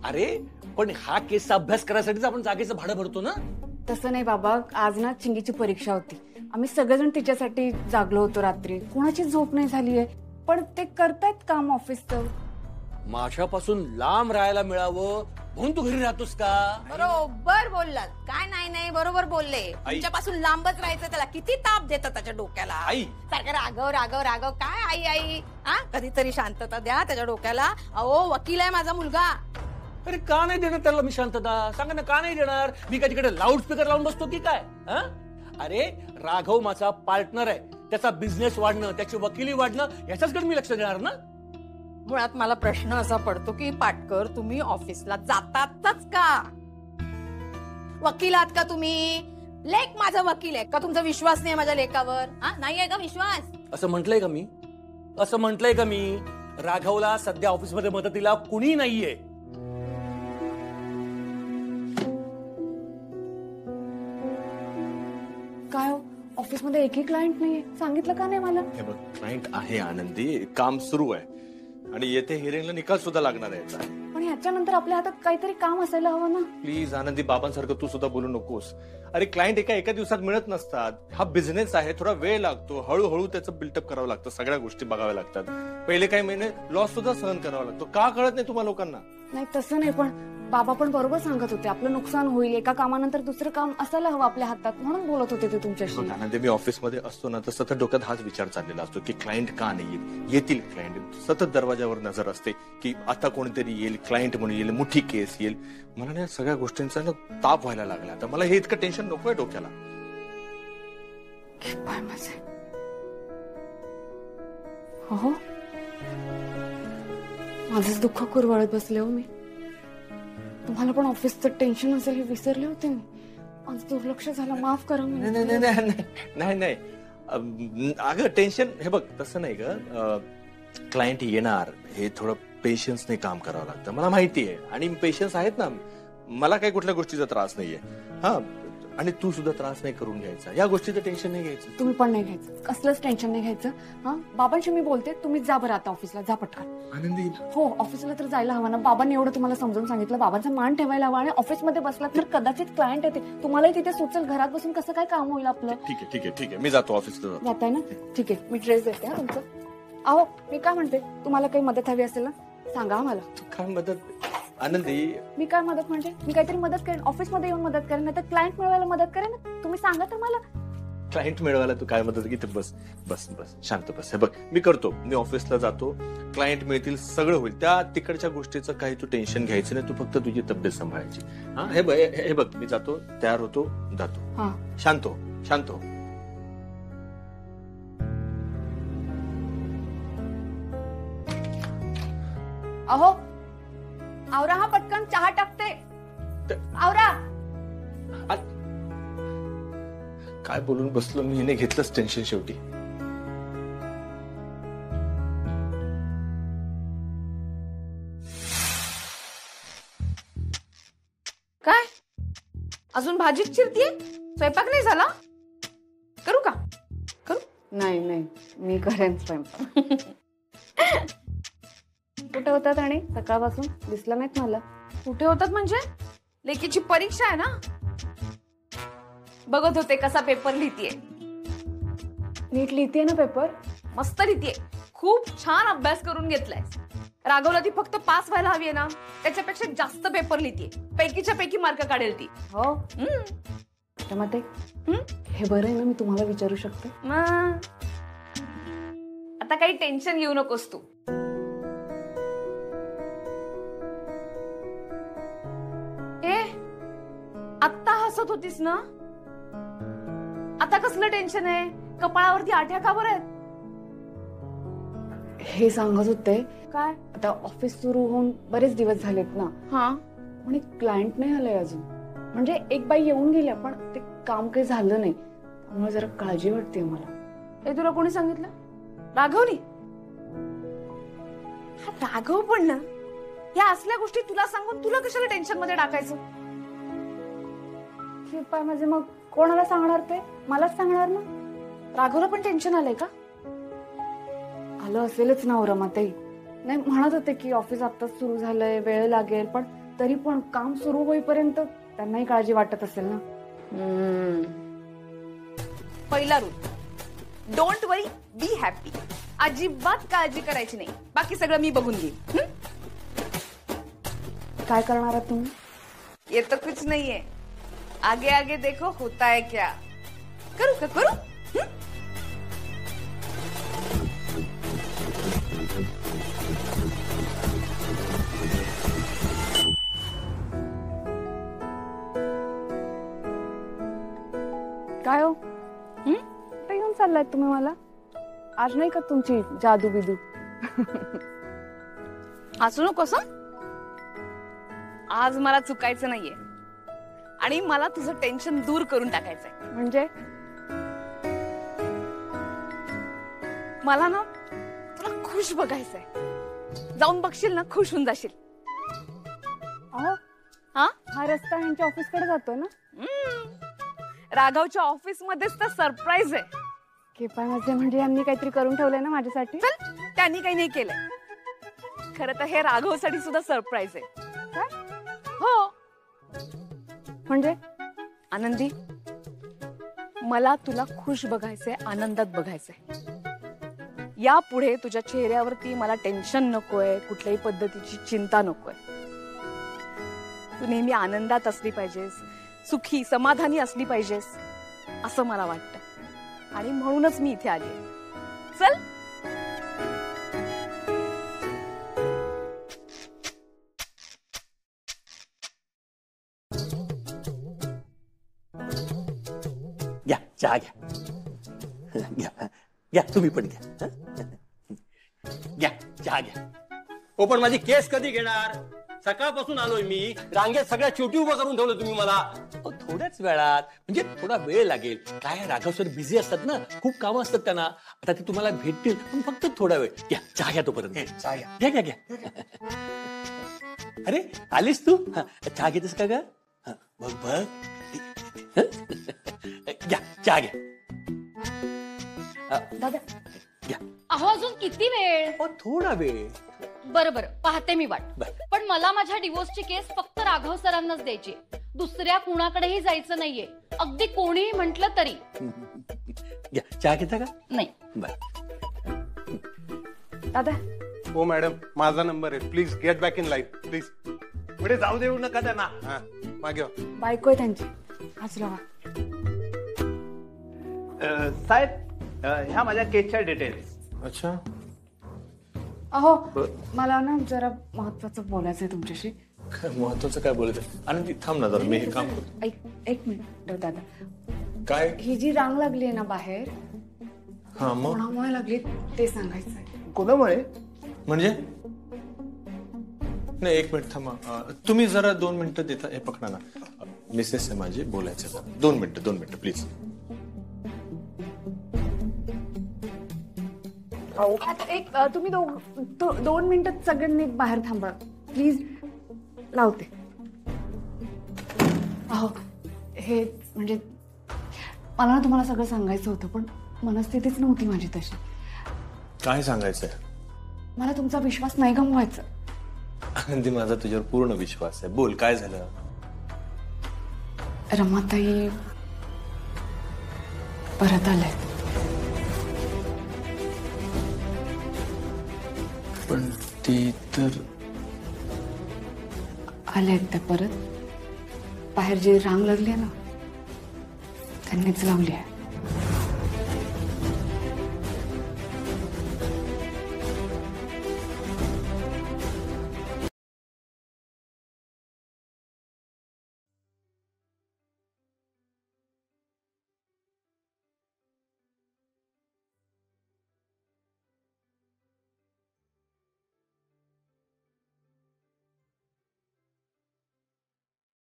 अरे पण हा केसचा अभ्यास करायसाठीच आपण जागेचं भाडं भरतो ना. तसं नाही बाबा, आज ना चिंगीची परीक्षा होती. आम्ही सगळेजण तिच्यासाठी जागलो होतो रात्री. कोणाची झोप नाही झालीये, पण ते करतायत काम ऑफिसचं. माझ्यापासून लांब राहायला मिळावं म्हणून तू घरी राहतोस का? बरोबर बोललात. काय नाही बरोबर बोलले. तुमच्यापासून लांबच राहायचं. त्याला किती ताप देतात त्याच्या डोक्याला. आई सारखं राघव राघव राघव. काय आई आई हा, कधीतरी शांतता द्या त्याच्या डोक्याला. अहो वकील आहे माझा मुलगा. अरे का नाही देणार त्याला मी शांतता? सांगा ना, का नाही देणार? मी काय तिकडे लाऊडस्पीकर लावून बसतो की काय? अरे राघव माझा पार्टनर आहे. त्याचा बिझनेस वाढणं, त्याची वकिली वाढणं याच्याचकडे मी लक्ष देणार ना. मुळात मला प्रश्न असा पडतो की पाटकर तुम्ही ऑफिसला जातातच का? वकील आहात का तुम्ही? लेख माझा वकील आहे का? तुमचा विश्वास नाही माझ्या लेखावर? नाही आहे का विश्वास? असं म्हटलंय का मी? राघवला सध्या ऑफिसमध्ये मदतीला कुणी नाहीये. काय ऑफिसमध्ये एकही क्लायंट नाहीये? सांगितलं का नाही मला? हे बघ, क्लायंट आहे आनंदी, काम सुरू आहे आणि येथे हिअरिंगला निकाल सुद्धा लागणार आहे याचा. पण ह्याच्यानंतर आपल्या हातात काहीतरी काम असायला हवं ना. प्लीज आनंदी, बाबांसारखं तू सुद्धा बोलू नकोस. अरे क्लायंट एका दिवसात मिळत नसतात. हा बिझनेस आहे, थोडा वेळ लागतो. हळूहळू त्याचं बिल्टअप करावं लागतं. सगळ्या गोष्टी बघाव्या लागतात. पहिले काही महिने लॉस सुद्धा सहन करावा लागतो. का कळत नाही तुम्हाला लोकांना? नाही तसं नाही, पण बाबा पण बरोबर सांगत होते. आपलं नुकसान होईल, एका कामानंतर दुसरं काम असायला हवं आपल्या हातात, म्हणून बोलत होते ते तुमच्याशी. आनंदी, मी ऑफिसमध्ये असतो ना तर सतत डोक्यात हाच विचार चाललेला असतो की क्लायंट का नाही येतील. क्लायंट सतत दरवाजावर नजर असते की आता कोणीतरी येईल, क्लायंट म्हणून येईल, मोठी केस येईल. मला ना सगळ्या गोष्टींचा ना ताप व्हायला लागला. आता मला हे इतकं टेन्शन नकोय डोक्याला. पाय माझे. हो, माझंच दुःख कुरवाळत बसले हो मी. तुम्हाला पण ऑफिसचं टेन्शन असेल हे विसरले होते मी. माझं दुर्लक्ष झालं, माफ करा. नाही अगं टेन्शन, हे बघ तसं नाही ग. क्लायंट येणार, हे थोडं पेशन्सने काम करावं लागतं. मला माहिती आहे आणि पेशन्स आहेत ना. मला काही कुठल्या गोष्टीचा त्रास नाहीये. हा, आणि तू सुद्धा त्रास नाही करून घ्यायचा. या गोष्टीचं टेन्शन नाही घ्यायचं. तुम्ही पण नाही घ्यायचं, कसलंच टेन्शन नाही घ्यायचं. हा, बाबांशी मी बोलते. तुम्ही जा बरं आता ऑफिसला, जा पटकन. आनंदी, हो, ऑफिसला तर जायला हवं ना. बाबांनी एवढं तुम्हाला समजून सांगितलं. बाबांचा मान ठेवायला हवा. आणि ऑफिसमध्ये बसला तर कदाचित क्लायंट येते, तुम्हालाही तिथे सुचेल. घरात बसून कसं काय काम होईल आपलं? ठीक आहे, मी जातो ऑफिसला. जाताय ना? ठीक आहे, मी ड्रेस देते हा तुमचं. अहो, मी काय म्हणते, तुम्हाला काही मदत हवी असेल ना सांगा मला. तू काय मदत? आनंदी, मी काय मदत म्हणजे मी काहीतरी मदत करेन. ऑफिसमध्ये येऊन मदत करेन, नाही तर क्लायंट मिळवायला मदत करेन. तुम्ही सांगा तर मला. क्लायंट मिळवायला तू काय मदत घेते? बस शांत बस. हे बघ, मी करतो. मी ऑफिसला जातो, क्लायंट मिळतील, सगळं होईल. त्या तिकडच्या गोष्टीचं काही तू टेन्शन घ्यायचं नाही. तू फक्त तुझी तब्येत सांभाळायची. हा, हे बघ, मी जातो, तयार होतो, जातो. हा, शांत हो. अहो आवरा, हा पटकन चहा टाकते. आवरा. काय बोलून बसलो मी, हिने घेतलंच टेन्शन शेवटी. काय अजून भाजीच चिरतीये? स्वयंपाक नाही झाला? करू का? नाही मी करेन स्वयंपाक. कुठे होतात आणि सकाळपासून दिसलं नाहीत मला. कुठे होतात म्हणजे? लेकीची परीक्षा आहे ना, बघत होते कसा पेपर लिहितीये. नीट लिहितीये ना पेपर? मस्त लिहितीये, खूप छान अभ्यास करून घेतलाय. राघवला ती फक्त पास व्हायला हवी आहे ना, त्याच्यापेक्षा जास्त पेपर लिहितीये. पैकीच्या पैकी मार्क काढेल ती. हो, मते हे बरं आहे ना, मी तुम्हाला विचारू शकते? आता काही टेन्शन घेऊ नकोस तू. आत्ता हसत होतीस ना, आता कसलं टेन्शन आहे? कपाळावरती आठ्या का बरं आहेत? हे सांगत होते. काय? आता ऑफिस सुरू होऊन बरेच दिवस झालेत ना. हा, पण एक क्लायंट नाही आलंय अजून. म्हणजे एक बाई येऊन गेल्या, पण ते काम काही झालं नाही. त्यामुळे जरा काळजी वाटते मला. हे तुला कोणी सांगितलं? राघवनी? हा राघव पण ना, या असल्या गोष्टी तुला सांगून तुला कशाला टेन्शन मध्ये टाकायचं? म्हणजे मग कोणाला सांगणार? ते मलाच सांगणार ना. राघवला पण टेन्शन आलंय का? आलं असेलच ना रमाताई. नाही म्हणत होते की ऑफिस आत्ताच सुरू झालंय, वेळ लागेल. पण तरी पण काम सुरू होईपर्यंत त्यांनाही काळजी वाटत असेल ना. पहिला rule, don't worry, be happy. अजिबात काळजी करायची नाही, बाकी सगळं मी बघून घेईन. काय करणार आहात तुम्ही? ये तो कुछ नहीं है, आगे आगे देखो होता है क्या. करू का करू? काय हो कुठे घेऊन चाललाय तुम्ही मला? आज नाही का तुमची जादू बिदू? हसू नकोस हं? आज मला चुकायचं नाहीये आणि मला तुझं टेन्शन दूर करून टाकायचंय. म्हणजे मला ना तुला खुश बघायचंय. जाऊन बघशील ना, खुश होऊन जाशील. अहो हा हा रस्ता ह्यांच्या ऑफिसकडे जातो ना? राघवच्या ऑफिस मध्येच तर सरप्राईज आहे. केपाय माझे म्हणजे यांनी काहीतरी करून ठेवलंय ना माझ्यासाठी? चल, त्यांनी काही नाही केलंय. खरं तर हे राघवसाठी सुद्धा सरप्राईज आहे. काय? हो, म्हणजे आनंदी, मला तुला खुश बघायचंय, आनंदात बघायचंय. यापुढे तुझ्या चेहऱ्यावरती मला टेन्शन नकोय, कुठल्याही पद्धतीची चिंता नकोय. तू नेहमी आनंदात असली पाहिजेस, सुखी समाधानी असली पाहिजेस, असं मला वाटतं. आणि म्हणूनच मी इथे आली. चल. घ्या चहा घ्या. घ्या घ्या, तुम्ही पण घ्या. घ्या चहा घ्या. हो पण माझी केस कधी घेणार? सकाळपासून आलोय मी, रांगेत सगळ्या शेवटी उभं करून ठेवलं तुम्ही मला. अहो, थोड्याच वेळात, म्हणजे थोडा वेळ लागेल. काय राघव सर बिझी असतात ना, खूप कामं असतात त्यांना. आता ते तुम्हाला भेटतील, पण फक्त थोडा वेळ. घ्या चहा घ्या तोपर्यंत. चहा घ्या. घ्या घ्या घ्या. अरे आलीस तू? हा, चहा घेतेस का ग? हा, बघ बघ. घ्या चहा घ्या. दादा घ्या. अहो अजून किती वेळ? अहो, थोडा वेळ. बरं बरं, पाहते मी वाट. बरं. पण मला माझ्या डिवोर्सची केस फक्त राघव सरांनाच द्यायची, दुसऱ्या कुणाकडेही जायचं नाहीये. अगदी कोणीही म्हटलं तरी. घ्या चहा घेता का? नाही. बर. दादा हो मॅडम, माझा नंबर आहे. Please get back in life please. पुढे जाऊ देऊ नका त्यांना. हा मागे बायको आहे त्यांची. वाचला वा. साहेब, ह्या माझ्या केसच्या डिटेल्स. अच्छा, अहो मला ना जरा महत्वाचं बोलायचंय तुमच्याशी. काय महत्वाचं काय बोलत आहे? आनंदी थांब ना जरा, मी हे काम करतो. एक मिनिट दादा. काय? ही जी रांग लागली आहे ना बाहेर, हा मग कोणामुळे लागली ते सांगायचंय. कोणामुळे? म्हणजे नाही, एक मिनिट थांबा. तुम्ही जरा 2 मिनिटं देता? हे पकडा ना, मिसेस आहे माझी, बोलायचं जरा. 2 मिनिटं प्लीज. तुम्ही 2 मिनिटात सगळ्यांनी बाहेर थांबा प्लीज. लावते. अहो हे म्हणजे मला ना तुम्हाला सगळं सांगायचं होतं, पण मनस्थितीच नव्हती माझी तशी. काय सांगायचंय? मला तुमचा विश्वास नाही गमवायचा. आनंदी, माझा तुझ्यावर पूर्ण विश्वास आहे. बोल, काय झालं? रमाताई परत आलाय. पण ती तर आल्या त्या परत. बाहेर जी रांग लागली आहे ना, त्यांनीच लावली आहे.